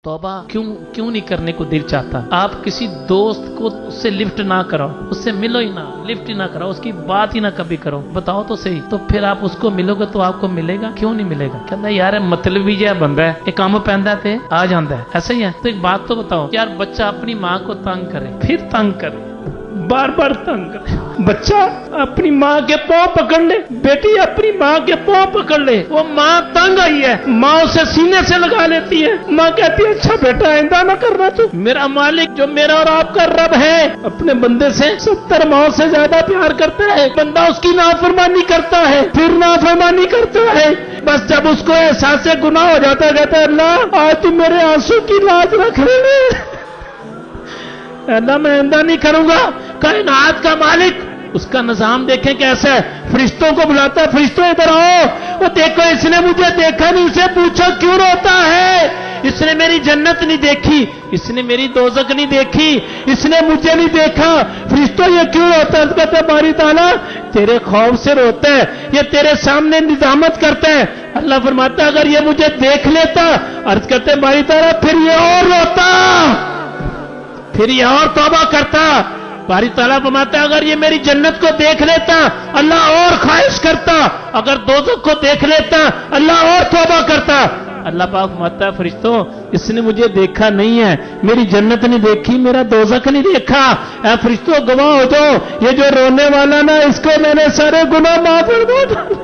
तौबा क्यों नहीं करने को दिल चाहता। आप किसी दोस्त को उससे लिफ्ट ना कराओ, उससे मिलो ही ना, लिफ्ट ही ना कराओ, उसकी बात ही ना कभी करो, बताओ तो सही। तो फिर आप उसको मिलोगे तो आपको मिलेगा, क्यों नहीं मिलेगा। कहता यार मतलबी जिहा बंदा है, ये काम पैंदा ते आ जाता है, ऐसा ही है। तो एक बात तो बताओ यार, बच्चा अपनी माँ को तंग करे, फिर तंग करे, बार बार तंग करे। बच्चा अपनी माँ के पाँव पकड़ ले, बेटी अपनी माँ के पाँव पकड़ ले, वो माँ तंग आई है, माँ उसे सीने से लगा लेती है। माँ कहती है अच्छा बेटा आइंदा ना करना तू। मेरा मालिक जो मेरा और आपका रब है अपने बंदे से 70 माओं से ज्यादा प्यार करता है। बंदा उसकी नाफरमानी करता है, फिर नाफरमानी करता है, बस जब उसको एहसास गुनाह हो जाता है कहता है अल्लाह आज तू मेरे आंसू की लाज रख ले, अल्लाह मैं आइंदा नहीं करूंगा। कायनात का मालिक, उसका निजाम देखें कैसा है। फरिश्तों को बुलाता है, फरिश्तों इधर आओ, वो देखो इसने मुझे देखा नहीं, उसे पूछो क्यों रोता है। इसने मेरी जन्नत नहीं देखी, इसने मेरी दोजख नहीं देखी, इसने मुझे नहीं देखा, फरिश्तों ये क्यों रोता है। कहते बारी ताला तेरे खौफ से रोता है, ये तेरे सामने निजामत करता है। अल्लाह फरमाता है अगर ये मुझे देख लेता, अर्ज करते बारी ताला फिर ये और रोता, फिर ये और तौबा करता। बारी ताला फरमाता अगर ये मेरी जन्नत को देख लेता अल्लाह और ख्वाहिश करता, अगर दोज़ख को देख लेता अल्लाह और तौबा करता। अल्लाह पाक फरमाता है फरिश्तों इसने मुझे देखा नहीं है, मेरी जन्नत नहीं देखी, मेरा दोज़ख नहीं देखा। ऐ फरिश्तों गवाह हो जाओ, ये जो रोने वाला ना इसको मैंने सारे गुनाह माफ कर दो।